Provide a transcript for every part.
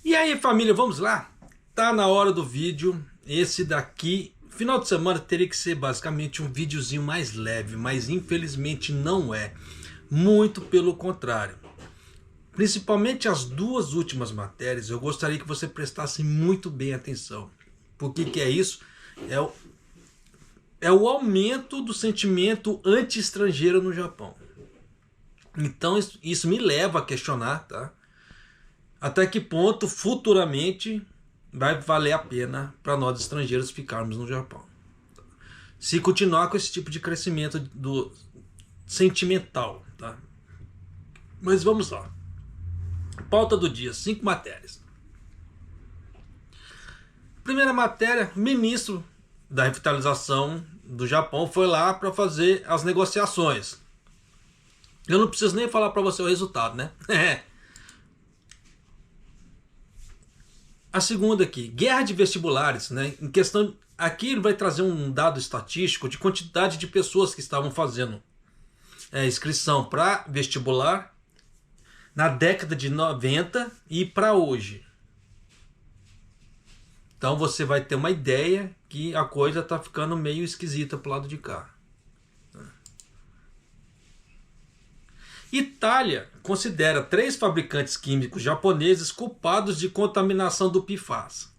E aí, família, vamos lá? Tá na hora do vídeo. Esse daqui, final de semana, teria que ser basicamente um videozinho mais leve, mas infelizmente não é. Muito pelo contrário. Principalmente as duas últimas matérias, eu gostaria que você prestasse muito bem atenção. Por que é isso? É o aumento do sentimento anti-estrangeiro no Japão. Então isso me leva a questionar, tá? Até que ponto futuramente vai valer a pena para nós estrangeiros ficarmos no Japão. Se continuar com esse tipo de crescimento do sentimental, tá? Mas vamos lá. Pauta do dia, 5 matérias. Primeira matéria, ministro da revitalização do Japão foi lá para fazer as negociações. Eu não preciso nem falar para você o resultado, né? A segunda aqui, guerra de vestibulares, né? Em questão, aqui ele vai trazer um dado estatístico de quantidade de pessoas que estavam fazendo inscrição para vestibular na década de 90 e para hoje. Então você vai ter uma ideia que a coisa está ficando meio esquisita pro lado de cá. Itália considera 3 fabricantes químicos japoneses culpados de contaminação do PFAS.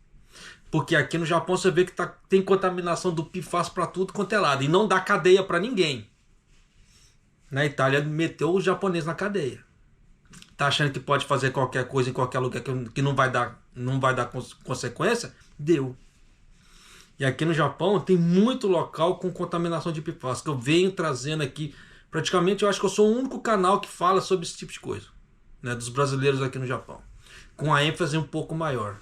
Porque aqui no Japão você vê que tem contaminação do PFAS para tudo quanto é lado. E não dá cadeia para ninguém. Na Itália meteu o japonês na cadeia. Tá achando que pode fazer qualquer coisa em qualquer lugar que não vai dar consequência? Deu. E aqui no Japão tem muito local com contaminação de PFAS, que eu venho trazendo aqui. Praticamente eu acho que eu sou o único canal que fala sobre esse tipo de coisa, né, dos brasileiros aqui no Japão. Com a ênfase um pouco maior.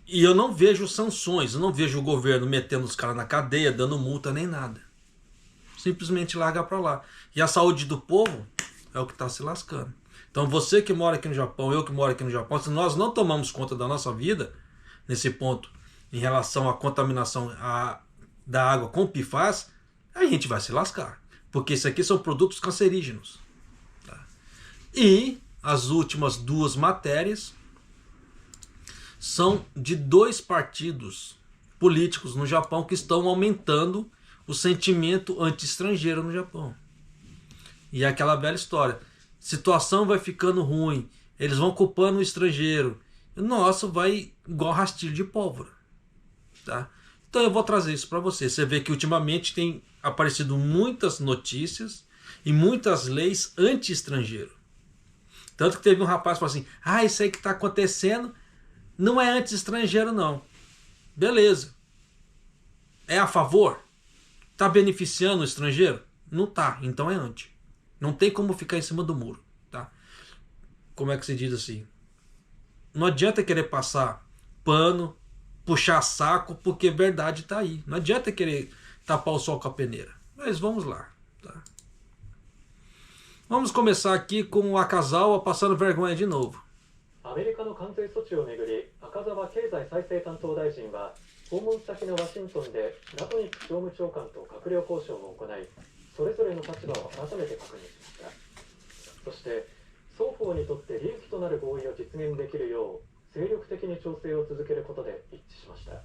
E eu não vejo sanções, eu não vejo o governo metendo os caras na cadeia, dando multa nem nada. Simplesmente larga pra lá. E a saúde do povo é o que está se lascando. Então você que mora aqui no Japão, eu que moro aqui no Japão, se nós não tomamos conta da nossa vida, nesse ponto, em relação à contaminação da água com PFAS, a gente vai se lascar. Porque isso aqui são produtos cancerígenos. Tá? E as últimas 2 matérias são de 2 partidos políticos no Japão que estão aumentando o sentimento anti-estrangeiro no Japão. E é aquela velha história. Situação vai ficando ruim. Eles vão culpando o estrangeiro. Nossa, vai igual rastilho de pólvora. Tá? Então eu vou trazer isso para você. Você vê que ultimamente tem aparecido muitas notícias e muitas leis anti-estrangeiro. Tanto que teve um rapaz que falou assim: isso aí que está acontecendo não é anti-estrangeiro não. Beleza. É a favor? Está beneficiando o estrangeiro? Não tá, então é anti. Não tem como ficar em cima do muro. Tá? Como é que se diz assim? Não adianta querer passar pano, puxar saco, porque verdade está aí. Não adianta querer tapar o sol com a peneira. Mas vamos lá. Tá? Vamos começar aqui com a Akazawa passando vergonha de novo. アメリカの関税措置をめぐり、赤澤経済再生担当大臣は訪問先のワシントンでラトニック商務長官と閣僚交渉を行い、それぞれの立場を改めて確認しました。そして双方にとって利益となる合意を実現できるよう精力的に調整を続けることで一致しました。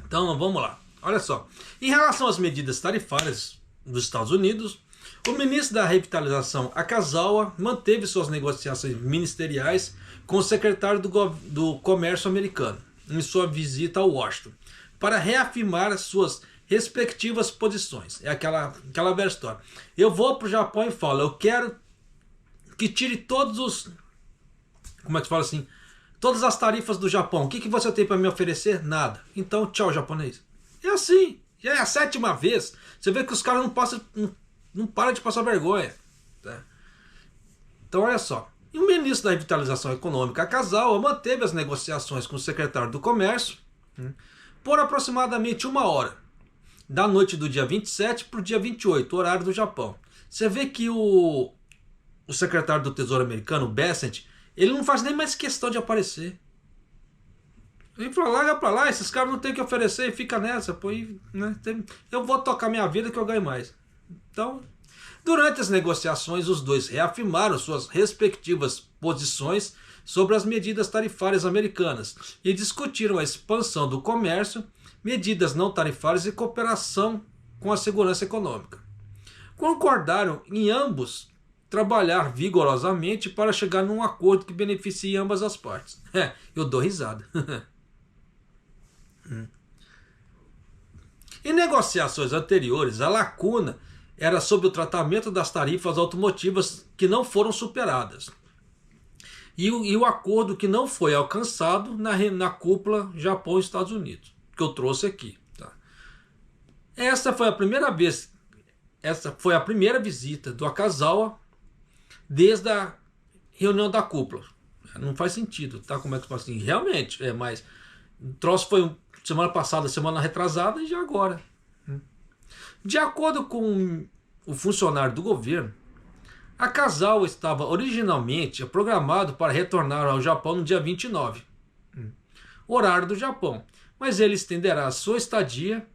Então vamos lá. Olha só. Em relação às medidas tarifárias dos Estados Unidos, o ministro da revitalização Akazawa manteve suas negociações ministeriais com o secretário do Comércio americano em sua visita a Washington para reafirmar as suas respectivas posições. É aquela velha história. Eu vou para o Japão e falo: eu quero que tire todos os... Como é que fala assim? Todas as tarifas do Japão. O que você tem para me oferecer? Nada. Então, tchau, japonês. É assim. Já é a 7ª vez. Você vê que os caras não param de passar vergonha. Tá? Então, olha só. E o ministro da Revitalização Econômica, Akazawa, manteve as negociações com o secretário do Comércio por aproximadamente 1 hora. Da noite do dia 27 para o dia 28, horário do Japão. Você vê que o secretário do Tesouro americano, Bessent, ele não faz nem mais questão de aparecer. Ele fala: larga pra lá, esses caras não tem o que oferecer e fica nessa. Pô, né? Eu vou tocar minha vida que eu ganho mais. Então, Durante as negociações, os dois reafirmaram suas respectivas posições sobre as medidas tarifárias americanas e discutiram a expansão do comércio, medidas não tarifárias e cooperação com a segurança econômica. Concordaram em ambos trabalhar vigorosamente para chegar num acordo que beneficie ambas as partes. Eu dou risada. Em negociações anteriores, a lacuna era sobre o tratamento das tarifas automotivas que não foram superadas e o acordo que não foi alcançado na cúpula Japão-Estados Unidos, que eu trouxe aqui. Tá? Essa foi a primeira visita do Akazawa desde a reunião da cúpula. Não faz sentido, tá? Como é que faz assim? Realmente, mas o troço foi semana passada, semana retrasada e já agora. De acordo com o funcionário do governo, a Akazawa estava originalmente programado para retornar ao Japão no dia 29, horário do Japão, mas ele estenderá sua estadia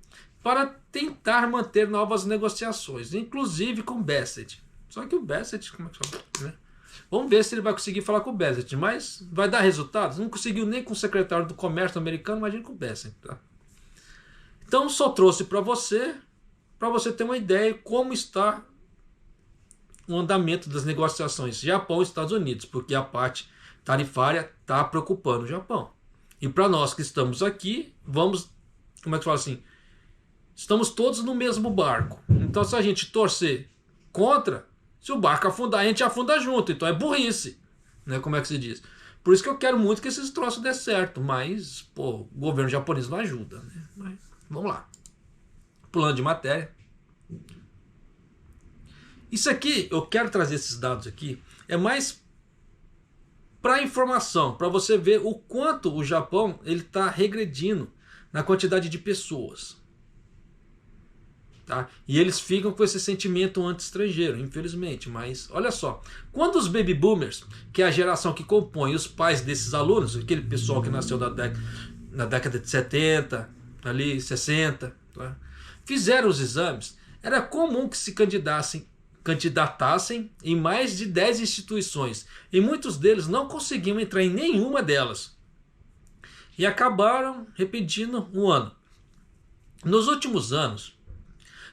para tentar manter novas negociações, inclusive com Bassett. Só que o Bassett, como é que chama? Né? Vamos ver se ele vai conseguir falar com o Bassett, mas vai dar resultados? Não conseguiu nem com o secretário do comércio americano, imagina com o Bassett. Tá? Então só trouxe para você ter uma ideia de como está o andamento das negociações Japão e Estados Unidos, porque a parte tarifária está preocupando o Japão. E para nós que estamos aqui, como é que fala assim? Estamos todos no mesmo barco. Então se a gente torcer contra, se o barco afundar, a gente afunda junto. Então é burrice, né? Como é que se diz? Por isso que eu quero muito que esses troços dê certo, mas o governo japonês não ajuda, né? Mas, vamos lá. Pulando de matéria. Isso aqui, eu quero trazer esses dados aqui, é mais para informação, para você ver o quanto o Japão está regredindo na quantidade de pessoas. Tá? E eles ficam com esse sentimento anti-estrangeiro, infelizmente. Mas olha só, quando os baby boomers, que é a geração que compõe os pais desses alunos, aquele pessoal que nasceu na década de 70, ali 60, tá? Fizeram os exames, era comum que se candidatassem em mais de 10 instituições e muitos deles não conseguiam entrar em nenhuma delas e acabaram repetindo um ano. Nos últimos anos,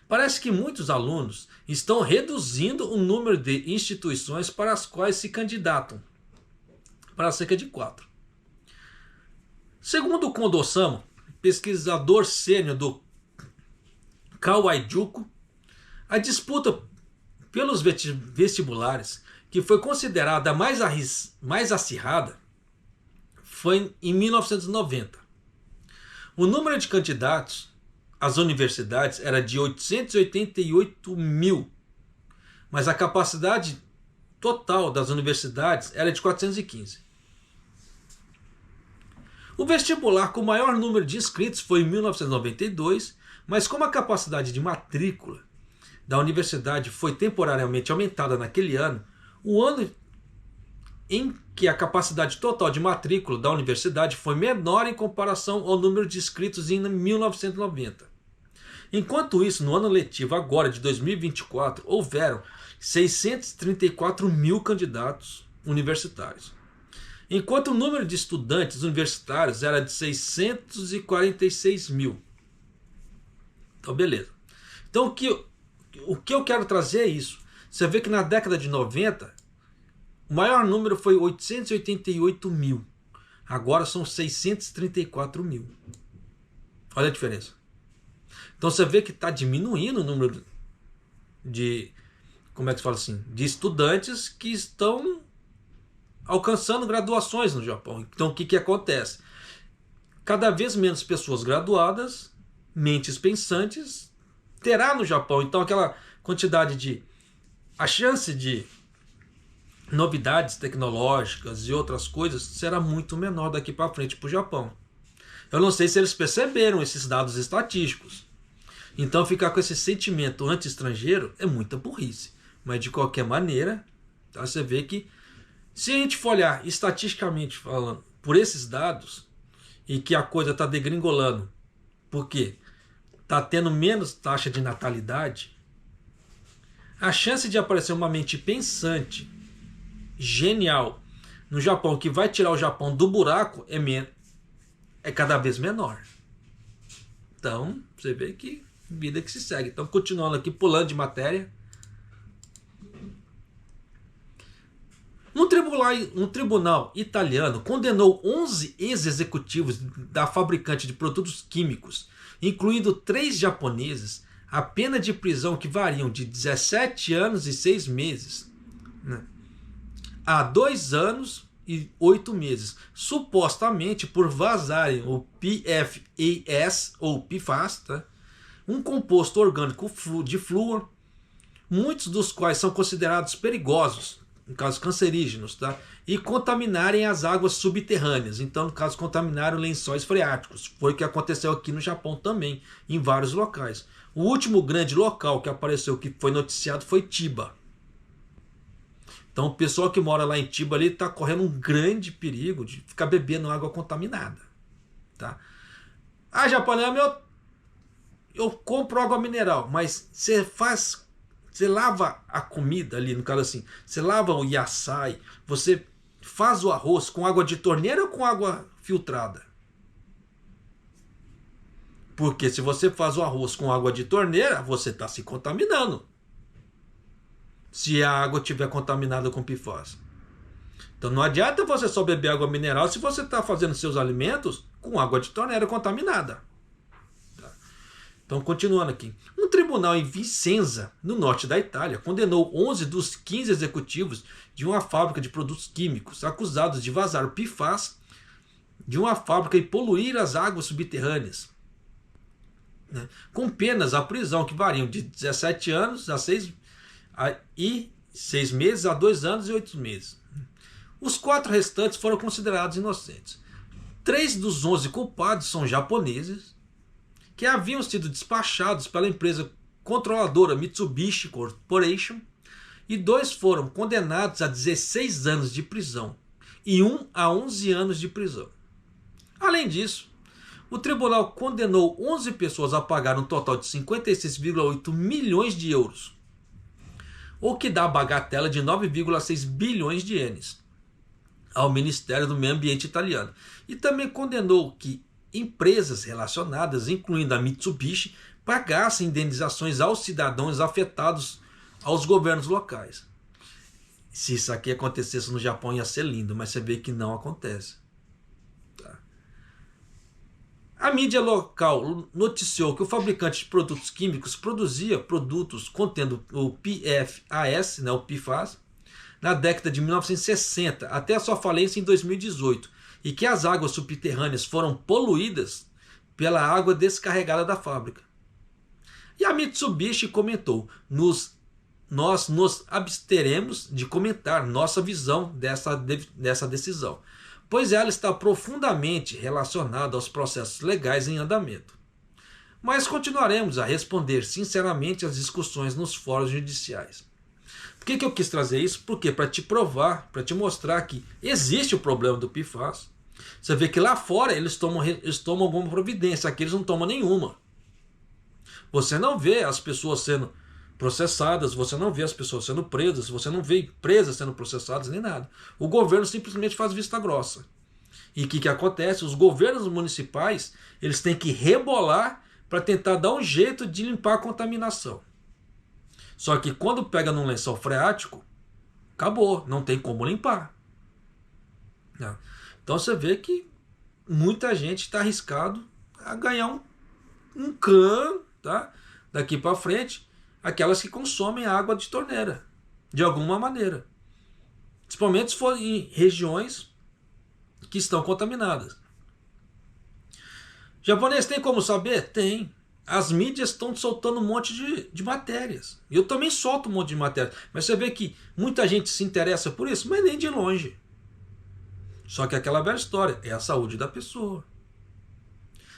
parece que muitos alunos estão reduzindo o número de instituições para as quais se candidatam, para cerca de 4. Segundo o Kondo-sama, pesquisador sênior do Kawai-juku, a disputa pelos vestibulares, que foi considerada a mais acirrada, foi em 1990. O número de candidatos às universidades era de 888 mil, mas a capacidade total das universidades era de 415. O vestibular com o maior número de inscritos foi em 1992, mas como a capacidade de matrícula da universidade foi temporariamente aumentada naquele ano, o ano em que a capacidade total de matrícula da universidade foi menor em comparação ao número de inscritos em 1990. Enquanto isso, no ano letivo agora de 2024, houveram 634 mil candidatos universitários, enquanto o número de estudantes universitários era de 646 mil. Então, beleza. Então, o que eu quero trazer é isso. Você vê que na década de 90, o maior número foi 888 mil. Agora são 634 mil. Olha a diferença. Então você vê que está diminuindo o número de, como é que se fala assim, de estudantes que estão alcançando graduações no Japão. Então o que acontece? Cada vez menos pessoas graduadas, mentes pensantes, terá no Japão. Então aquela quantidade de, a chance de novidades tecnológicas e outras coisas será muito menor daqui para frente para o Japão. Eu não sei se eles perceberam esses dados estatísticos. Então ficar com esse sentimento anti-estrangeiro é muita burrice. Mas de qualquer maneira, tá, você vê que se a gente for olhar estatisticamente falando por esses dados e que a coisa está degringolando, porque está tendo menos taxa de natalidade, A chance de aparecer uma mente pensante, genial, no Japão, que vai tirar o Japão do buraco, é cada vez menor. Então, você vê que vida que se segue. Então, continuando aqui, pulando de matéria. Um tribunal italiano condenou 11 ex-executivos da fabricante de produtos químicos, incluindo 3 japoneses, a pena de prisão que variam de 17 anos e 6 meses, né, a 2 anos e 8 meses, supostamente por vazarem o PFAS ou PFAS, tá? Um composto orgânico de flúor, muitos dos quais são considerados perigosos, no caso cancerígenos, tá? E contaminarem as águas subterrâneas. Então, no caso, contaminaram lençóis freáticos. Foi o que aconteceu aqui no Japão também, em vários locais. O último grande local que apareceu, que foi noticiado, foi Chiba. Então, o pessoal que mora lá em Chiba está correndo um grande perigo de ficar bebendo água contaminada, tá? Ah, japonês, eu compro água mineral, mas você lava a comida ali, no caso assim, você lava o yassai, você faz o arroz com água de torneira ou com água filtrada? Porque se você faz o arroz com água de torneira, você está se contaminando. Se a água estiver contaminada com PFAS. Então não adianta você só beber água mineral se você está fazendo seus alimentos com água de torneira contaminada. Então, continuando aqui. Um tribunal em Vicenza, no norte da Itália, condenou 11 dos 15 executivos de uma fábrica de produtos químicos acusados de vazar o PFAS de uma fábrica e poluir as águas subterrâneas, né, com penas à prisão que variam de 17 anos a 6 meses a 2 anos e 8 meses. Os 4 restantes foram considerados inocentes. 3 dos 11 culpados são japoneses, que haviam sido despachados pela empresa controladora Mitsubishi Corporation, e 2 foram condenados a 16 anos de prisão e 1 a 11 anos de prisão. Além disso, o tribunal condenou 11 pessoas a pagar um total de 56,8 milhões de euros, o que dá a bagatela de 9,6 bilhões de ienes, ao Ministério do Meio Ambiente italiano. E também condenou que empresas relacionadas, incluindo a Mitsubishi, pagassem indenizações aos cidadãos afetados aos governos locais. Se isso aqui acontecesse no Japão ia ser lindo, mas você vê que não acontece. Tá? A mídia local noticiou que o fabricante de produtos químicos produzia produtos contendo o PFAS, né, o PFAS, na década de 1960 até a sua falência em 2018, e que as águas subterrâneas foram poluídas pela água descarregada da fábrica. E a Mitsubishi comentou: nós nos absteremos de comentar nossa visão dessa decisão, pois ela está profundamente relacionada aos processos legais em andamento. Mas continuaremos a responder sinceramente às discussões nos fóruns judiciais. Por que eu quis trazer isso? Porque para te provar, para te mostrar que existe o problema do PFAS. Você vê que lá fora eles tomam alguma providência, aqui eles não tomam nenhuma. Você não vê as pessoas sendo processadas, você não vê as pessoas sendo presas, você não vê empresas sendo processadas nem nada. O governo simplesmente faz vista grossa. E o que acontece? Os governos municipais eles têm que rebolar para tentar dar um jeito de limpar a contaminação. Só que quando pega num lençol freático, acabou, não tem como limpar. Então você vê que muita gente está arriscado a ganhar um cano, tá? Daqui para frente, aquelas que consomem água de torneira, de alguma maneira. Principalmente se for em regiões que estão contaminadas. Japonês tem como saber? Tem. As mídias estão soltando um monte de matérias. Eu também solto um monte de matérias. Mas você vê que muita gente se interessa por isso, mas nem de longe. Só que aquela velha história, é a saúde da pessoa.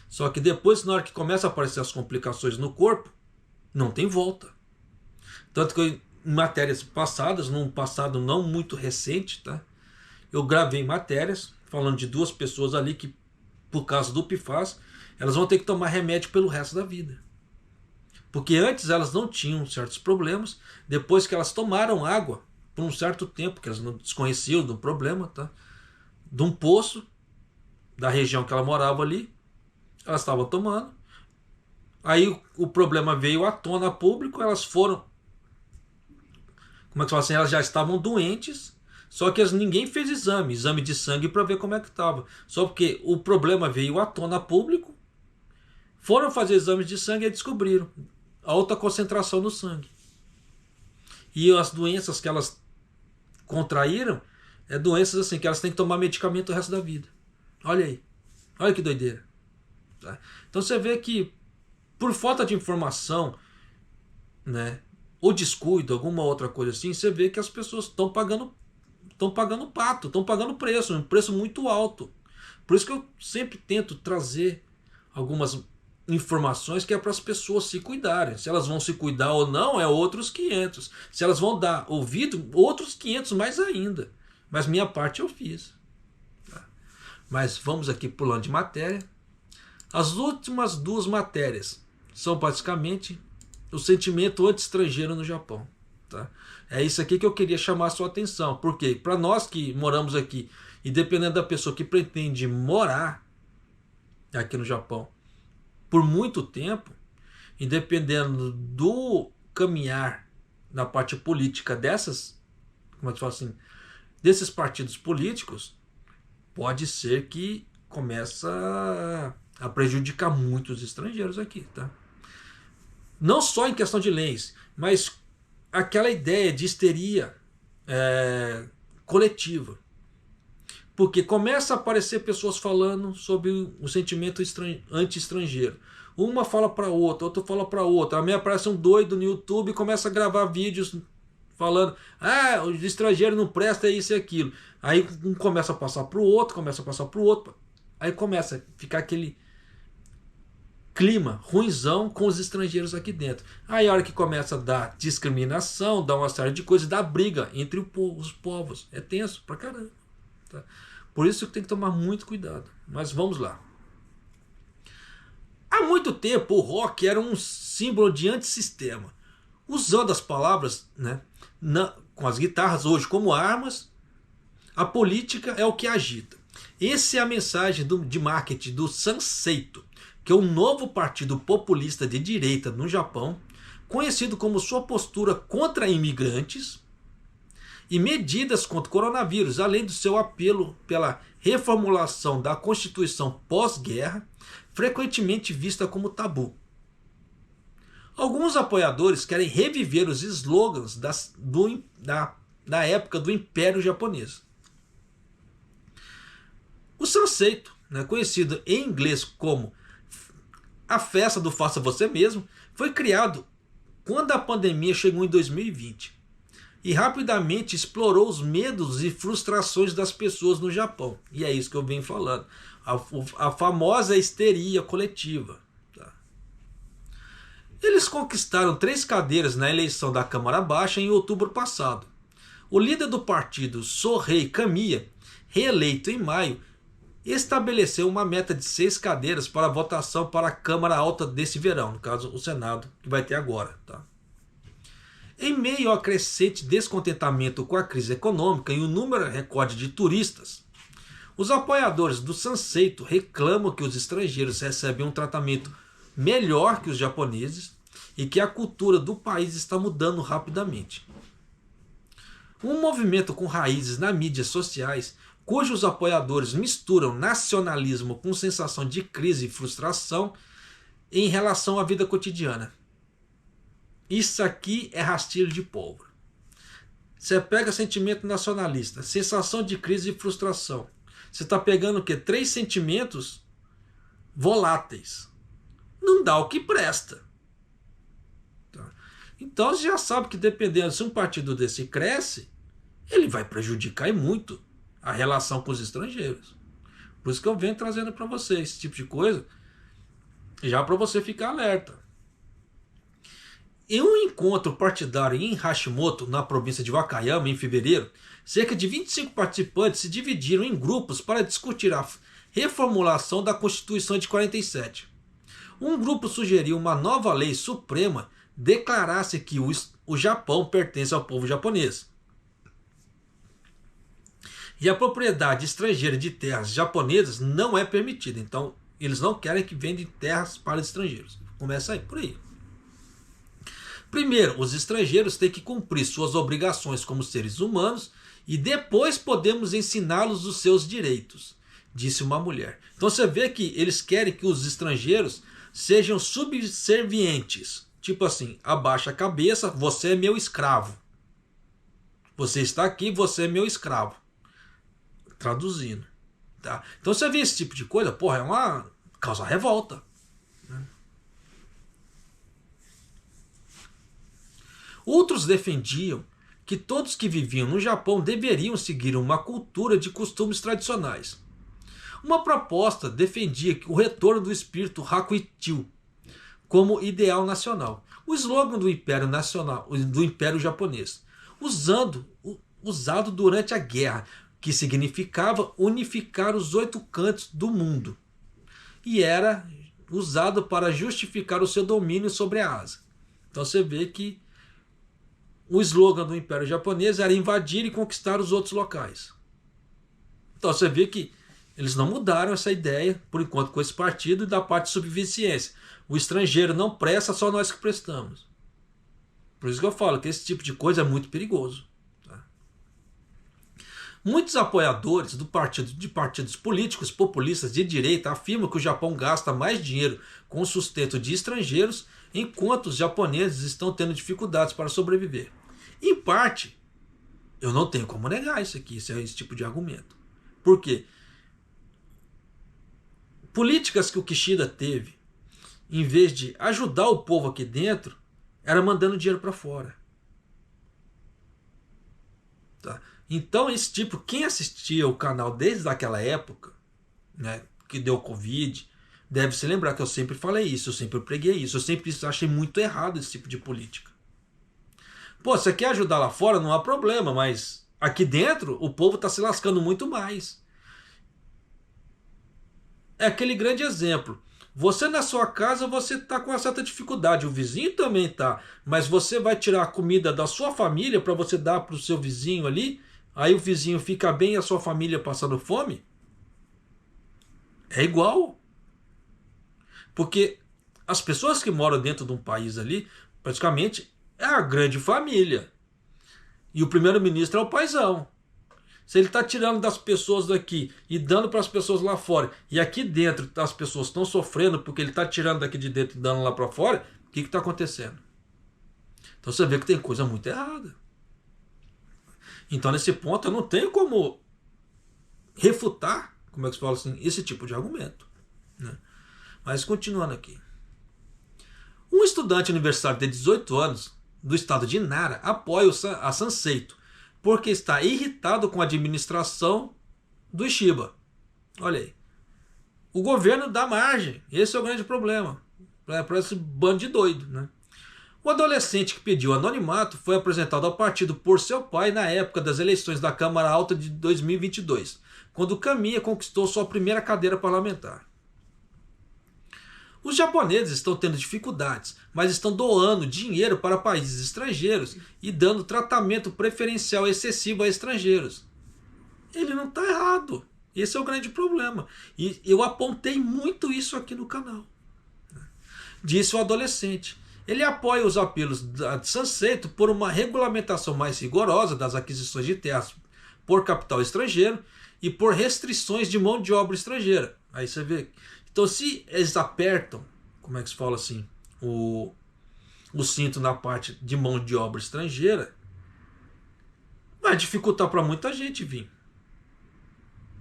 Só que depois, na hora que começa a aparecer as complicações no corpo, não tem volta. Tanto que em matérias passadas, num passado não muito recente, tá? Eu gravei matérias falando de 2 pessoas ali que, por causa do PFAS, elas vão ter que tomar remédio pelo resto da vida. Porque antes elas não tinham certos problemas, depois que elas tomaram água por um certo tempo, que elas não desconheciam do problema, tá? De um poço da região que ela morava ali, elas estavam tomando. Aí o problema veio à tona a público, elas foram, como é que fala assim, elas já estavam doentes, só que ninguém fez exame de sangue para ver como é que estava. Só porque o problema veio à tona a público, foram fazer exames de sangue e descobriram alta concentração no sangue. E as doenças que elas contraíram doenças assim que elas têm que tomar medicamento o resto da vida. Olha aí. Olha que doideira. Tá? Então você vê que por falta de informação, né, ou descuido, alguma outra coisa assim, você vê que as pessoas estão pagando pato, estão pagando preço, um preço muito alto. Por isso que eu sempre tento trazer algumas informações que é para as pessoas se cuidarem. Se elas vão se cuidar ou não, é outros 500. Se elas vão dar ouvido, outros 500 mais ainda. Mas minha parte eu fiz. Tá? Mas vamos aqui pulando de matéria. As últimas duas matérias são basicamente o sentimento anti-estrangeiro no Japão. Tá? É isso aqui que eu queria chamar a sua atenção. Porque para nós que moramos aqui, e dependendo da pessoa que pretende morar aqui no Japão por muito tempo, e dependendo do caminhar na parte política dessas, como é que fala assim, desses partidos políticos, pode ser que começa a prejudicar muito os estrangeiros aqui, tá? Não só em questão de leis, mas aquela ideia de histeria coletiva. Porque começa a aparecer pessoas falando sobre o sentimento anti-estrangeiro. Uma fala para outra, outra fala para outra. A minha aparece um doido no YouTube e começa a gravar vídeos falando: ah, o estrangeiro não presta, é isso e aquilo. Aí um começa a passar para o outro, começa a passar para o outro. Aí começa a ficar aquele clima ruinzão com os estrangeiros aqui dentro. Aí a hora que começa a dar discriminação, dá uma série de coisas, dá briga entre os povos. É tenso pra caramba. Tá? Por isso que tem que tomar muito cuidado. Mas vamos lá. Há muito tempo o rock era um símbolo de antissistema. Usando as palavras, né, com as guitarras hoje como armas, a política é o que agita. Essa é a mensagem de marketing do Sanseito, que é um novo partido populista de direita no Japão, conhecido como sua postura contra imigrantes e medidas contra o coronavírus, além do seu apelo pela reformulação da Constituição pós-guerra, frequentemente vista como tabu. Alguns apoiadores querem reviver os slogans da época do Império Japonês. O Sanseito, né, conhecido em inglês como a festa do faça você mesmo, foi criado quando a pandemia chegou em 2020 e rapidamente explorou os medos e frustrações das pessoas no Japão. E é isso que eu venho falando. A famosa histeria coletiva. Tá? Eles conquistaram 3 cadeiras na eleição da Câmara Baixa em outubro passado. O líder do partido, Sorei Kamiya, reeleito em maio, estabeleceu uma meta de 6 cadeiras para a votação para a Câmara Alta desse verão, no caso o Senado, que vai ter agora. Tá? Em meio ao crescente descontentamento com a crise econômica e o número recorde de turistas, os apoiadores do Sanseito reclamam que os estrangeiros recebem um tratamento melhor que os japoneses e que a cultura do país está mudando rapidamente. Um movimento com raízes nas mídias sociais, cujos apoiadores misturam nacionalismo com sensação de crise e frustração em relação à vida cotidiana. Isso aqui é rastilho de pólvora. Você pega sentimento nacionalista, sensação de crise e frustração. Você está pegando o quê? 3 sentimentos voláteis. Não dá o que presta. Tá? Então você já sabe que dependendo se um partido desse cresce, ele vai prejudicar e muito a relação com os estrangeiros. Por isso que eu venho trazendo para você esse tipo de coisa, já para você ficar alerta. Em um encontro partidário em Hashimoto, na província de Wakayama, em fevereiro, cerca de 25 participantes se dividiram em grupos para discutir a reformulação da Constituição de 47. Um grupo sugeriu uma nova lei suprema declarasse que o Japão pertence ao povo japonês. E a propriedade estrangeira de terras japonesas não é permitida. Então, eles não querem que vendem terras para estrangeiros. Começa aí, por aí. Primeiro, os estrangeiros têm que cumprir suas obrigações como seres humanos e depois podemos ensiná-los os seus direitos, disse uma mulher. Então você vê que eles querem que os estrangeiros sejam subservientes. Tipo assim, abaixa a cabeça, você é meu escravo. Você está aqui, você é meu escravo. Traduzindo. Tá? Então você vê esse tipo de coisa, porra, é uma causa revolta. Né? Outros defendiam que todos que viviam no Japão deveriam seguir uma cultura de costumes tradicionais. Uma proposta defendia que o retorno do espírito Hakuichiu como ideal nacional, o slogan do Império Nacional, do Império Japonês, usado durante a guerra, que significava unificar os 8 cantos do mundo, e era usado para justificar o seu domínio sobre a Ásia. Então você vê que o slogan do Império Japonês era invadir e conquistar os outros locais. Então você vê que eles não mudaram essa ideia, por enquanto, com esse partido, da parte de subserviência. O estrangeiro não presta, só nós que prestamos. Por isso que eu falo que esse tipo de coisa é muito perigoso. Tá? Muitos apoiadores de partidos políticos populistas de direita afirmam que o Japão gasta mais dinheiro com o sustento de estrangeiros, enquanto os japoneses estão tendo dificuldades para sobreviver. Em parte, eu não tenho como negar isso aqui, esse tipo de argumento. Por quê? Políticas que o Kishida teve, em vez de ajudar o povo aqui dentro, era mandando dinheiro para fora. Tá? Então, esse tipo, quem assistia o canal desde aquela época, né, que deu Covid, deve se lembrar que eu sempre falei isso, eu sempre preguei isso, eu sempre achei muito errado esse tipo de política. Pô, você quer ajudar lá fora, não há problema, mas aqui dentro o povo está se lascando muito mais. É aquele grande exemplo. Você na sua casa, você está com uma certa dificuldade, o vizinho também está, mas você vai tirar a comida da sua família para você dar para o seu vizinho ali, aí o vizinho fica bem e a sua família passando fome? É igual. Porque as pessoas que moram dentro de um país ali, praticamente é a grande família. E o primeiro-ministro é o paizão. Se ele está tirando das pessoas daqui e dando para as pessoas lá fora, e aqui dentro as pessoas estão sofrendo porque ele está tirando daqui de dentro e dando lá para fora, o que está acontecendo? Então você vê que tem coisa muito errada. Então nesse ponto eu não tenho como refutar, como é que se fala assim, esse tipo de argumento. Né? Mas continuando aqui. Um estudante universitário de 18 anos do estado de Nara apoia a Sanseito, porque está irritado com a administração do Shiba. Olha aí. O governo dá margem. Esse é o grande problema. Para esse bando de doido. Né? O adolescente que pediu anonimato foi apresentado ao partido por seu pai na época das eleições da Câmara Alta de 2022, quando Kamiya conquistou sua primeira cadeira parlamentar. Os japoneses estão tendo dificuldades, mas estão doando dinheiro para países estrangeiros e dando tratamento preferencial excessivo a estrangeiros. Ele não está errado. Esse é o grande problema. E eu apontei muito isso aqui no canal. Disse o adolescente. Ele apoia os apelos da Sanseito por uma regulamentação mais rigorosa das aquisições de terras por capital estrangeiro e por restrições de mão de obra estrangeira. Aí você vê. Então, se eles apertam, como é que se fala assim, o cinto na parte de mão de obra estrangeira, vai dificultar para muita gente vir.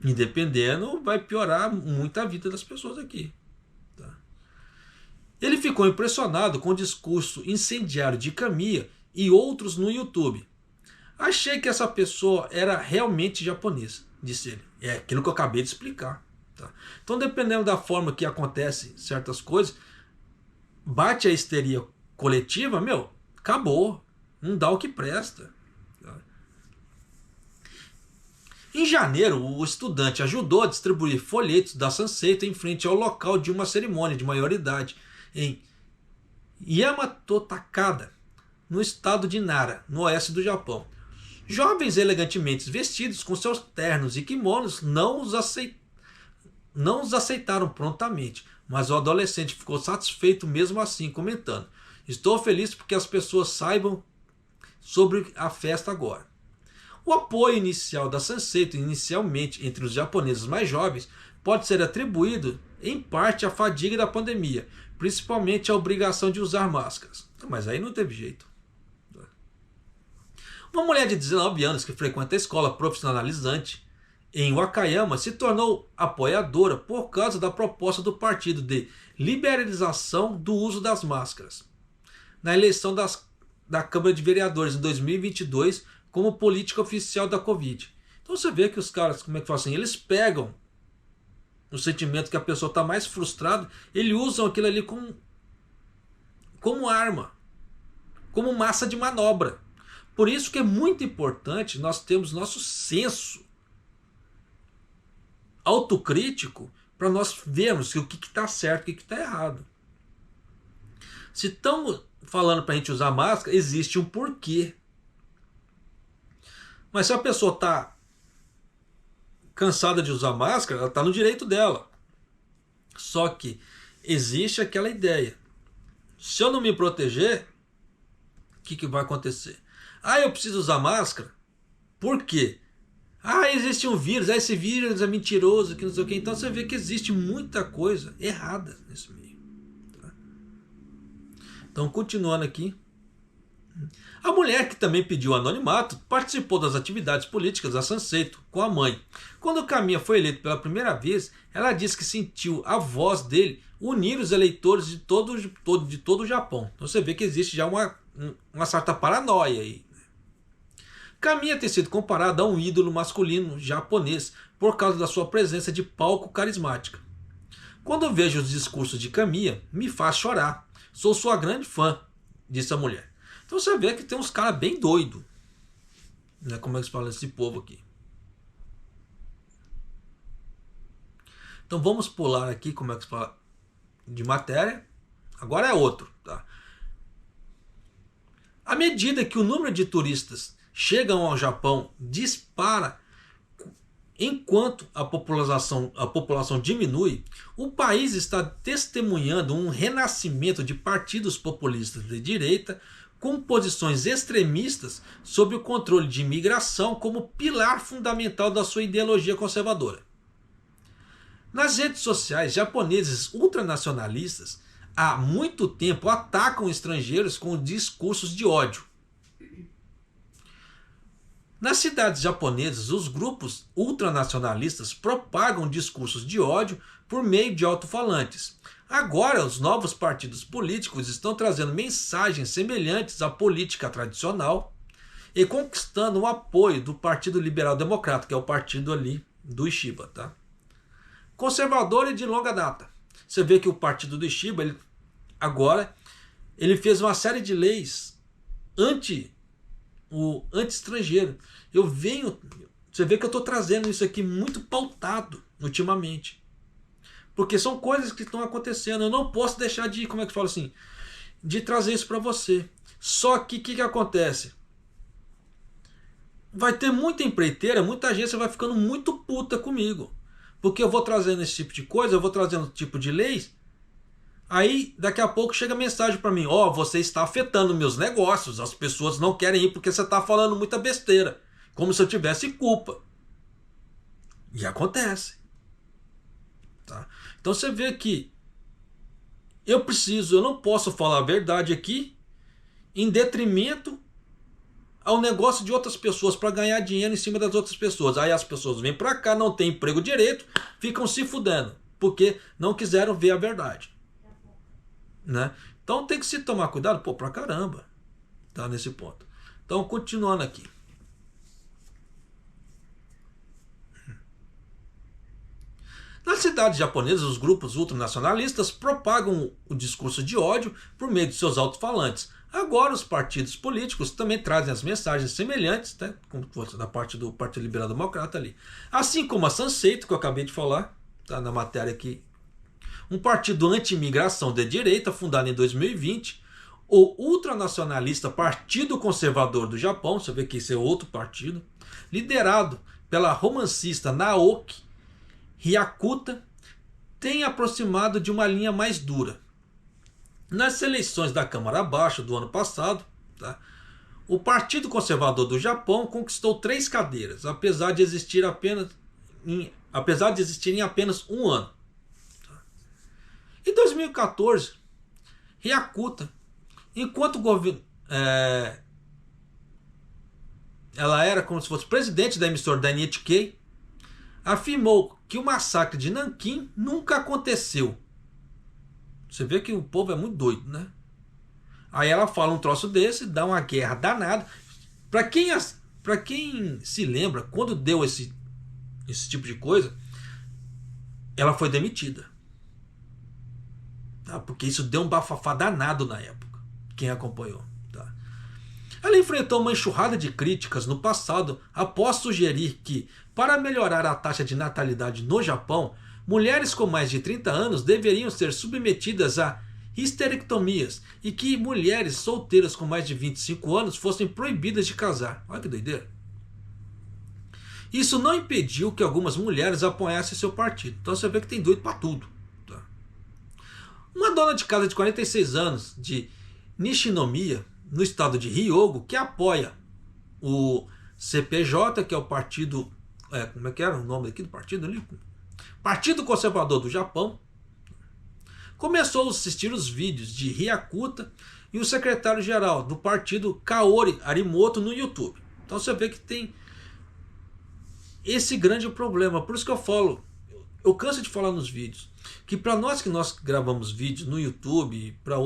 E dependendo, vai piorar muito a vida das pessoas aqui. Tá? Ele ficou impressionado com o discurso incendiário de Kamiya e outros no YouTube. Achei que essa pessoa era realmente japonesa, disse ele. É aquilo que eu acabei de explicar. Tá? Então, dependendo da forma que acontecem certas coisas, bate a histeria coletiva, meu, acabou. Não dá o que presta. Tá? Em janeiro, o estudante ajudou a distribuir folhetos da Sanseito em frente ao local de uma cerimônia de maioridade em Yamato Takada, no estado de Nara, no oeste do Japão. Jovens elegantemente vestidos com seus ternos e kimonos não os aceitaram prontamente, mas o adolescente ficou satisfeito mesmo assim, comentando: estou feliz porque as pessoas saibam sobre a festa agora. O apoio inicial da Sanseito, inicialmente entre os japoneses mais jovens, pode ser atribuído em parte à fadiga da pandemia, principalmente à obrigação de usar máscaras. Mas aí não teve jeito. Uma mulher de 19 anos que frequenta a escola profissionalizante em Wakayama se tornou apoiadora por causa da proposta do partido de liberalização do uso das máscaras na eleição da Câmara de Vereadores em 2022 como política oficial da Covid. Então você vê que os caras, como é que fala assim, eles pegam o sentimento que a pessoa está mais frustrada, eles usam aquilo ali como arma, como massa de manobra. Por isso que é muito importante nós termos nosso senso autocrítico para nós vermos o que está certo e o que está errado. Se estão falando para a gente usar máscara, existe um porquê. Mas se a pessoa está cansada de usar máscara, ela está no direito dela. Só que existe aquela ideia. Se eu não me proteger, o que vai acontecer? Ah, eu preciso usar máscara? Por quê? Ah, existe um vírus. Ah, esse vírus é mentiroso, que não sei o quê. Então você vê que existe muita coisa errada nesse meio. Tá? Então, continuando aqui. A mulher, que também pediu anonimato, participou das atividades políticas da Sanseito com a mãe. Quando Kamiya foi eleito pela primeira vez, ela disse que sentiu a voz dele unir os eleitores de todo o Japão. Então você vê que existe já uma certa paranoia aí. Kamiya tem sido comparada a um ídolo masculino japonês por causa da sua presença de palco carismática. Quando vejo os discursos de Kamiya, me faz chorar. Sou sua grande fã, disse a mulher. Então você vê que tem uns caras bem doidos. Né? Como é que se fala esse povo aqui? Então vamos pular aqui, como é que se fala, de matéria. Agora é outro. Tá? À medida que o número de turistas chegam ao Japão dispara enquanto a população diminui, o país está testemunhando um renascimento de partidos populistas de direita com posições extremistas sob o controle de imigração como pilar fundamental da sua ideologia conservadora. Nas redes sociais, japoneses ultranacionalistas há muito tempo atacam estrangeiros com discursos de ódio. Nas cidades japonesas, os grupos ultranacionalistas propagam discursos de ódio por meio de alto-falantes. Agora, os novos partidos políticos estão trazendo mensagens semelhantes à política tradicional e conquistando o apoio do Partido Liberal Democrata, que é o partido ali do Ishiba. Tá? Conservador e de longa data. Você vê que o partido do Ishiba, ele fez uma série de leis anti-estrangeiro. Você vê que eu estou trazendo isso aqui muito pautado ultimamente. Porque são coisas que estão acontecendo. Eu não posso deixar de, como é que fala assim, de trazer isso para você. Só que o que acontece? Vai ter muita empreiteira, muita agência vai ficando muito puta comigo. Porque eu vou trazendo esse tipo de coisa, eu vou trazendo esse tipo de leis. Aí daqui a pouco chega mensagem para mim: ó, você está afetando meus negócios, as pessoas não querem ir porque você está falando muita besteira. Como se eu tivesse culpa. E acontece. Tá? Então você vê que eu não posso falar a verdade aqui em detrimento ao negócio de outras pessoas para ganhar dinheiro em cima das outras pessoas. Aí as pessoas vêm para cá, não têm emprego direito, ficam se fudendo porque não quiseram ver a verdade. Né? Então tem que se tomar cuidado, pra caramba, tá, nesse ponto. Então, continuando aqui. Nas cidades japonesas, os grupos ultranacionalistas propagam o discurso de ódio por meio de seus alto-falantes. Agora, os partidos políticos também trazem as mensagens semelhantes, né, como fosse da parte do Partido Liberal Democrata ali. Assim como a Sanseito, que eu acabei de falar, tá na matéria aqui. um partido anti-imigração de direita, fundado em 2020, o ultranacionalista Partido Conservador do Japão, você vê que esse é outro partido, liderado pela romancista Naoki Hyakuta, tem aproximado de uma linha mais dura. Nas eleições da Câmara Baixa do ano passado, tá, o Partido Conservador do Japão conquistou 3 cadeiras, apesar de existirem apenas um ano. Em 2014, Hyakuta, enquanto ela era como se fosse presidente da emissora da NHK, afirmou que o massacre de Nanquim nunca aconteceu. Você vê que o povo é muito doido, né? Aí ela fala um troço desse, dá uma guerra danada. Para quem se lembra, quando deu esse tipo de coisa, ela foi demitida. Tá? Porque isso deu um bafafá danado na época. Quem acompanhou. Tá? Ela enfrentou uma enxurrada de críticas no passado após sugerir que, para melhorar a taxa de natalidade no Japão, mulheres com mais de 30 anos deveriam ser submetidas a histerectomias e que mulheres solteiras com mais de 25 anos fossem proibidas de casar. Olha que doideira. Isso não impediu que algumas mulheres apoiassem seu partido. Então você vê que tem doido para tudo. Tá? Uma dona de casa de 46 anos de Nishinomiya, no estado de Hyogo, que apoia o CPJ, que é o partido... como é que era o nome aqui do partido ali? Partido Conservador do Japão, começou a assistir os vídeos de Hyakuta e o secretário-geral do partido, Kaori Arimoto, no YouTube. Então você vê que tem esse grande problema. Por isso que eu falo, eu canso de falar nos vídeos, que para nós gravamos vídeos no YouTube e para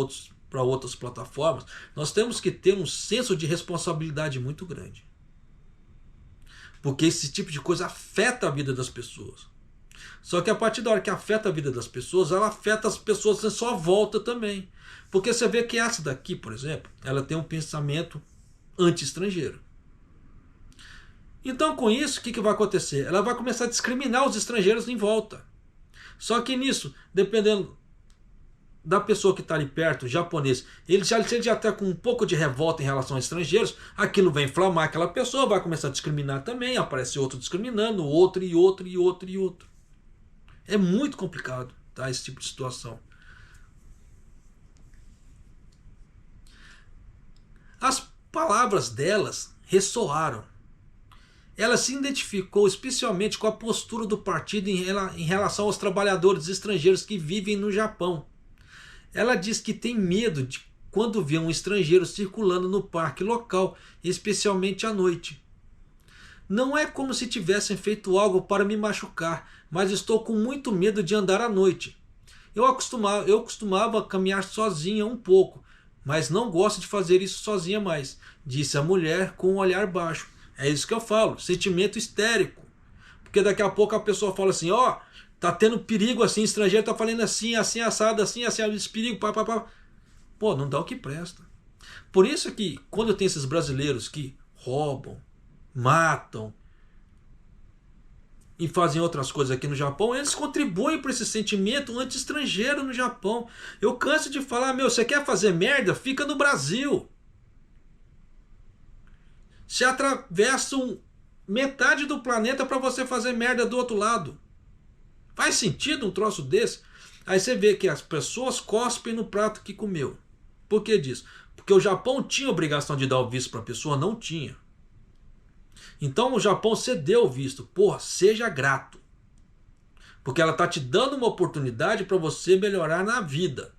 outras plataformas, nós temos que ter um senso de responsabilidade muito grande. Porque esse tipo de coisa afeta a vida das pessoas. Só que a partir da hora que afeta a vida das pessoas, ela afeta as pessoas em sua volta também. Porque você vê que essa daqui, por exemplo, ela tem um pensamento anti-estrangeiro. Então com isso, o que vai acontecer? Ela vai começar a discriminar os estrangeiros em volta. Só que nisso, dependendo da pessoa que está ali perto, japonês, se ele já está com um pouco de revolta em relação a estrangeiros, aquilo vai inflamar aquela pessoa, vai começar a discriminar também, aparece outro discriminando, outro e outro e outro e outro. É muito complicado, tá, esse tipo de situação. As palavras delas ressoaram. Ela se identificou especialmente com a postura do partido em relação aos trabalhadores estrangeiros que vivem no Japão. Ela diz que tem medo de quando vê um estrangeiro circulando no parque local, especialmente à noite. Não é como se tivessem feito algo para me machucar, mas estou com muito medo de andar à noite. Eu costumava caminhar sozinha um pouco, mas não gosto de fazer isso sozinha mais, disse a mulher com um olhar baixo. É isso que eu falo, sentimento histérico. Porque daqui a pouco a pessoa fala assim, ó, tá tendo perigo assim, estrangeiro tá falando assim, assim, assado, assim, esse perigo, pá. Pô, não dá o que presta. Por isso que quando tem esses brasileiros que roubam, matam e fazem outras coisas aqui no Japão, eles contribuem para esse sentimento anti-estrangeiro no Japão. Eu canso de falar, você quer fazer merda? Fica no Brasil. Se atravessam metade do planeta para você fazer merda do outro lado. Faz sentido um troço desse? Aí você vê que as pessoas cospem no prato que comeu. Por que disso? Porque o Japão tinha obrigação de dar o visto para a pessoa? Não tinha. Então o Japão cedeu o visto. Porra, seja grato. Porque ela está te dando uma oportunidade para você melhorar na vida.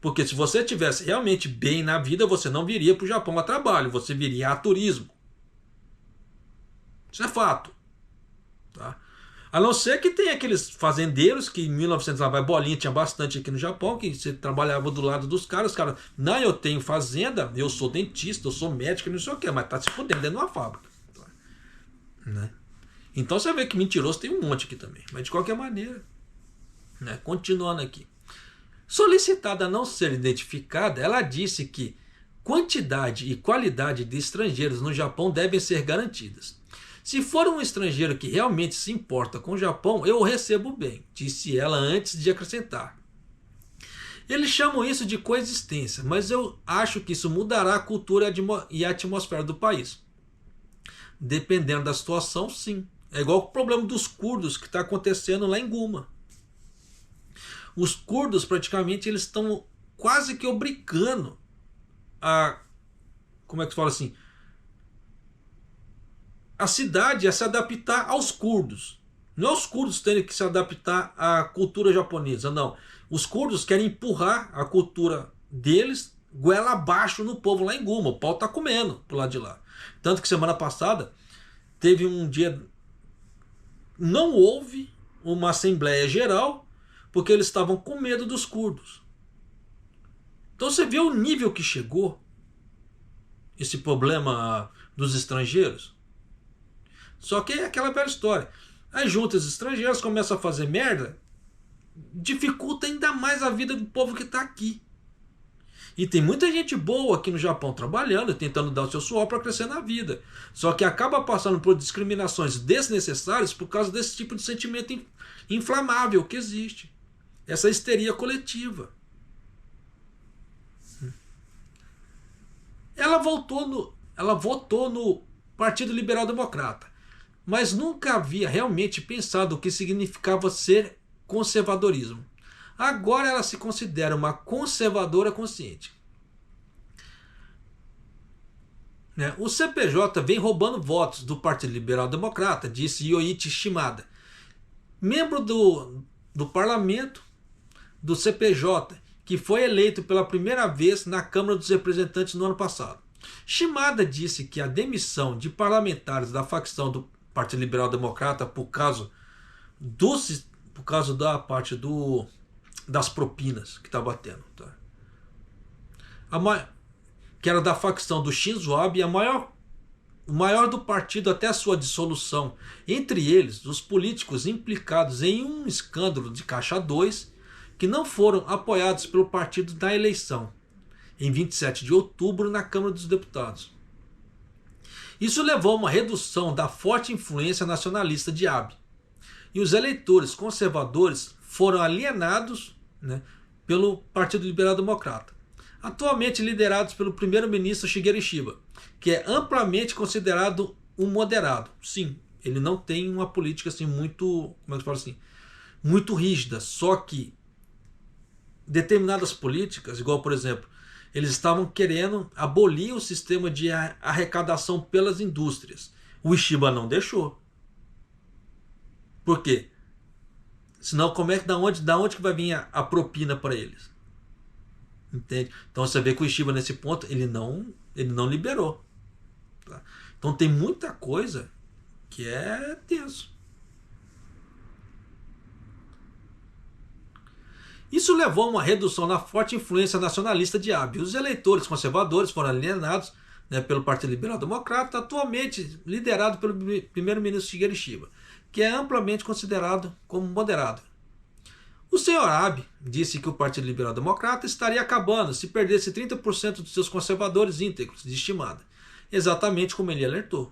Porque se você estivesse realmente bem na vida, você não viria para o Japão a trabalho, você viria a turismo. Isso é fato. Tá? A não ser que tenha aqueles fazendeiros que em 1900 lá vai bolinha, tinha bastante aqui no Japão, que você trabalhava do lado dos caras, os caras, não, eu tenho fazenda, eu sou dentista, eu sou médico, não sei o que, mas tá se fudendo dentro de uma fábrica. Tá? Né? Então você vê que mentiroso tem um monte aqui também, mas de qualquer maneira, né? Continuando aqui. Solicitada a não ser identificada, ela disse que quantidade e qualidade de estrangeiros no Japão devem ser garantidas. Se for um estrangeiro que realmente se importa com o Japão, eu o recebo bem, disse ela antes de acrescentar. Eles chamam isso de coexistência, mas eu acho que isso mudará a cultura e a atmosfera do país. Dependendo da situação, sim. É igual o problema dos curdos que está acontecendo lá em Guma. Os curdos praticamente eles estão quase que obrigando a, como é que se fala assim, a cidade a se adaptar aos curdos. Não os curdos terem que se adaptar à cultura japonesa, não. Os curdos querem empurrar a cultura deles goela abaixo no povo lá em Guma. O pau tá comendo pro lado de lá. Tanto que semana passada teve um dia, não houve uma assembleia geral porque eles estavam com medo dos curdos. Então você vê o nível que chegou esse problema dos estrangeiros. Só que é aquela velha história. Aí junta os estrangeiros, começam a fazer merda, dificulta ainda mais a vida do povo que está aqui. E tem muita gente boa aqui no Japão trabalhando, tentando dar o seu suor para crescer na vida. Só que acaba passando por discriminações desnecessárias por causa desse tipo de sentimento inflamável que existe. Essa histeria coletiva. Ela votou no Partido Liberal Democrata, mas nunca havia realmente pensado o que significava ser conservadorismo. Agora ela se considera uma conservadora consciente. O CPJ vem roubando votos do Partido Liberal Democrata, disse Yoichi Shimada, membro do parlamento do CPJ, que foi eleito pela primeira vez na Câmara dos Representantes no ano passado. Shimada disse que a demissão de parlamentares da facção do Partido Liberal Democrata por causa da parte das propinas que está batendo, tá? Que era da facção do Shinzo Abe, o maior do partido até a sua dissolução. Entre eles, os políticos implicados em um escândalo de Caixa 2 que não foram apoiados pelo partido na eleição, em 27 de outubro, na Câmara dos Deputados. Isso levou a uma redução da forte influência nacionalista de Abe. E os eleitores conservadores foram alienados, pelo Partido Liberal Democrata, atualmente liderados pelo primeiro-ministro Shigeru Ishiba, que é amplamente considerado um moderado. Sim, ele não tem uma política assim muito, como é que se fala assim, muito rígida, só que determinadas políticas, igual por exemplo, eles estavam querendo abolir o sistema de arrecadação pelas indústrias. O Ishiba não deixou. Por quê? Senão, da onde que vai vir a propina para eles? Entende? Então você vê que o Ishiba nesse ponto ele não liberou. Tá? Então tem muita coisa que é tenso. Isso levou a uma redução na forte influência nacionalista de Abe. Os eleitores conservadores foram alienados, pelo Partido Liberal Democrata, atualmente liderado pelo primeiro-ministro Shigeru Ishiba, que é amplamente considerado como moderado. O senhor Abe disse que o Partido Liberal Democrata estaria acabando se perdesse 30% dos seus conservadores íntegros, de estimada, exatamente como ele alertou.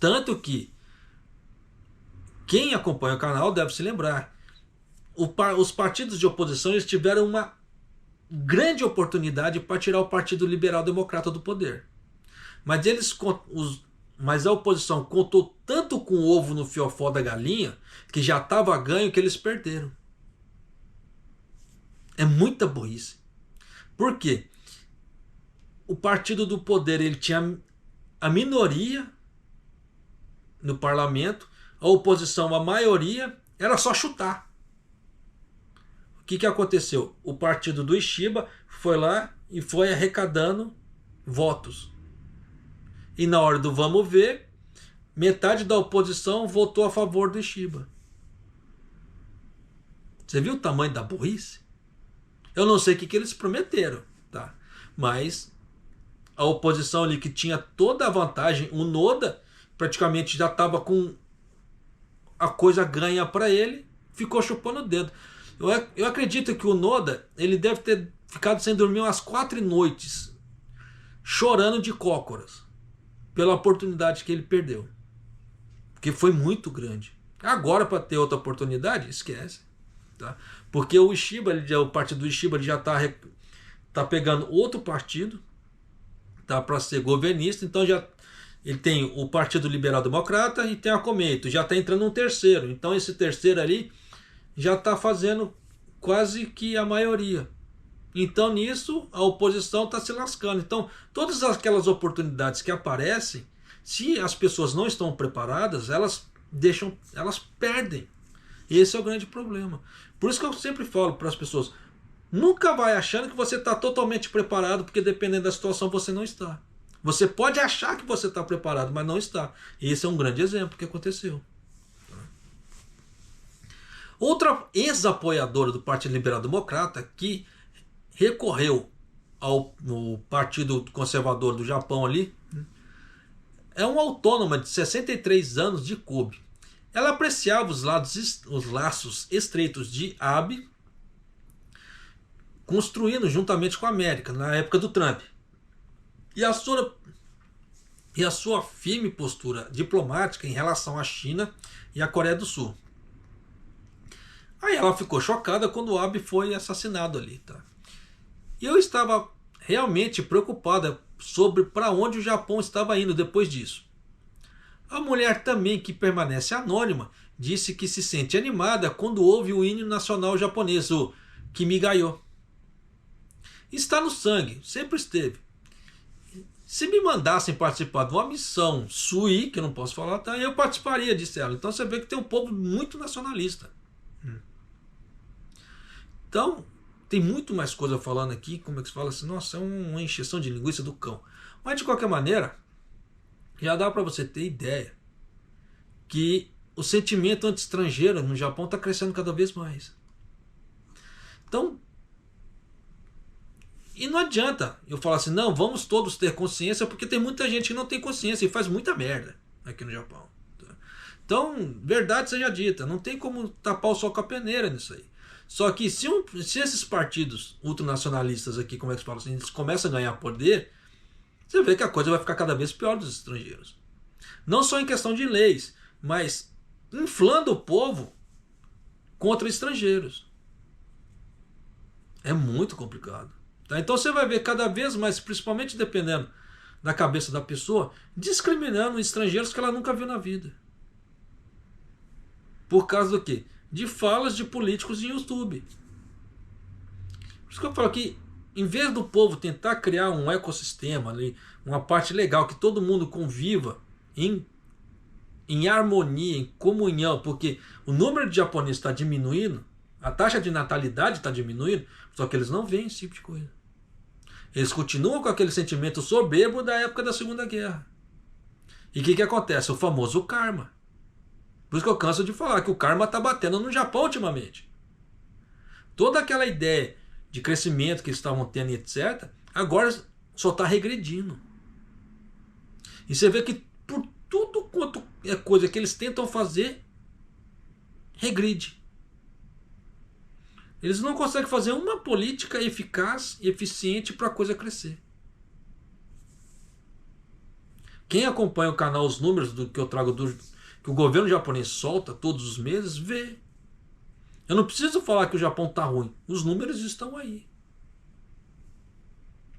Tanto que quem acompanha o canal deve se lembrar, os partidos de oposição eles tiveram uma grande oportunidade para tirar o Partido Liberal Democrata do poder. Mas a oposição contou tanto com o ovo no fiofó da galinha que já estava ganho que eles perderam. É muita burrice. Por quê? O partido do poder ele tinha a minoria no parlamento, a oposição a maioria, era só chutar. O que aconteceu? O partido do Ishiba foi lá e foi arrecadando votos. E na hora do vamos ver, metade da oposição votou a favor do Ishiba. Você viu o tamanho da burrice? Eu não sei o que eles prometeram, tá? Mas a oposição ali que tinha toda a vantagem, o Noda praticamente já estava com a coisa ganha para ele, ficou chupando o dedo. Eu acredito que o Noda ele deve ter ficado sem dormir umas 4 noites, chorando de cócoras pela oportunidade que ele perdeu. porque foi muito grande. Agora, para ter outra oportunidade, esquece. Tá? Porque o Ishiba, o partido do Ishiba, ele já tá pegando outro partido, tá, para ser governista. Então já ele tem o Partido Liberal Democrata e tem a Komeito. Já está entrando um terceiro. Então esse terceiro ali já está fazendo quase que a maioria. Então nisso a oposição está se lascando. Então todas aquelas oportunidades que aparecem, se as pessoas não estão preparadas, elas perdem. Esse é o grande problema. Por isso que eu sempre falo para as pessoas: nunca vai achando que você está totalmente preparado, porque dependendo da situação você não está. Você pode achar que você está preparado, mas não está. Esse é um grande exemplo que aconteceu. Outra ex-apoiadora do Partido Liberal Democrata que recorreu ao Partido Conservador do Japão ali é uma autônoma de 63 anos de Kobe. Ela apreciava os laços estreitos de Abe, construindo juntamente com a América na época do Trump. E a sua firme postura diplomática em relação à China e à Coreia do Sul. Aí ela ficou chocada quando o Abe foi assassinado ali. Tá? E eu estava realmente preocupada sobre para onde o Japão estava indo depois disso. A mulher também, que permanece anônima, disse que se sente animada quando ouve o hino nacional japonês, o Kimigayo. Está no sangue, sempre esteve. Se me mandassem participar de uma missão Sui, que eu não posso falar, tá, eu participaria, disse ela. Então você vê que tem um povo muito nacionalista. Então, tem muito mais coisa falando aqui, como é que se fala assim, nossa, é uma encheção de linguiça do cão. Mas de qualquer maneira, já dá para você ter ideia que o sentimento anti-estrangeiro no Japão está crescendo cada vez mais. Então, e não adianta eu falar assim, não, vamos todos ter consciência, porque tem muita gente que não tem consciência e faz muita merda aqui no Japão. Então, verdade seja dita, não tem como tapar o sol com a peneira nisso aí. Só que se esses partidos ultranacionalistas aqui, como é que se fala assim, eles começam a ganhar poder, você vê que a coisa vai ficar cada vez pior dos estrangeiros. Não só em questão de leis, mas inflando o povo contra estrangeiros. É muito complicado. Tá? Então você vai ver cada vez mais, principalmente dependendo da cabeça da pessoa, discriminando estrangeiros que ela nunca viu na vida. Por causa do quê? De falas de políticos em YouTube. Por isso que eu falo que, em vez do povo tentar criar um ecossistema ali, uma parte legal, que todo mundo conviva em harmonia, em comunhão, porque o número de japoneses está diminuindo, a taxa de natalidade está diminuindo, só que eles não veem esse tipo de coisa. Eles continuam com aquele sentimento soberbo da época da Segunda Guerra. E o que acontece? O famoso karma. Por isso que eu canso de falar que o karma está batendo no Japão ultimamente. Toda aquela ideia de crescimento que eles estavam tendo, etc., agora só está regredindo. E você vê que por tudo quanto é coisa que eles tentam fazer, regride. Eles não conseguem fazer uma política eficaz e eficiente para a coisa crescer. Quem acompanha o canal, os números que eu trago que o governo japonês solta todos os meses, vê. Eu não preciso falar que o Japão está ruim. Os números estão aí.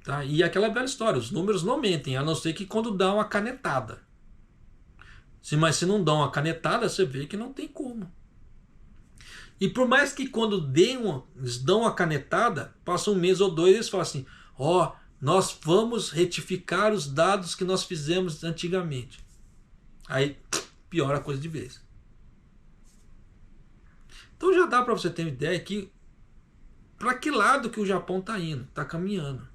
Tá? E aquela velha história, os números não mentem, a não ser que quando dá uma canetada. Mas se não dá uma canetada, você vê que não tem como. E por mais que quando eles dão uma canetada, passa um mês ou dois, eles falam assim, nós vamos retificar os dados que nós fizemos antigamente. Aí piora a coisa de vez. Então já dá para você ter uma ideia que para que lado que o Japão está indo, está caminhando.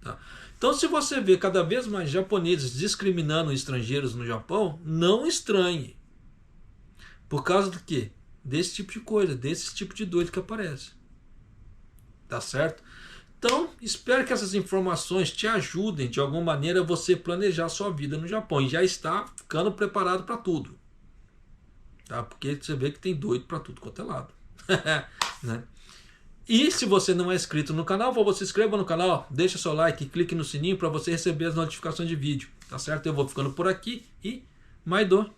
Tá? Então se você vê cada vez mais japoneses discriminando estrangeiros no Japão, não estranhe. Por causa do quê? Desse tipo de coisa, desse tipo de doido que aparece. Tá certo? Então, espero que essas informações te ajudem de alguma maneira a você planejar a sua vida no Japão. E já está ficando preparado para tudo. Tá? Porque você vê que tem doido para tudo quanto é lado. Né? E se você não é inscrito no canal, por favor, se inscreva no canal, deixa seu like e clique no sininho para você receber as notificações de vídeo. Tá certo? Eu vou ficando por aqui e Maido.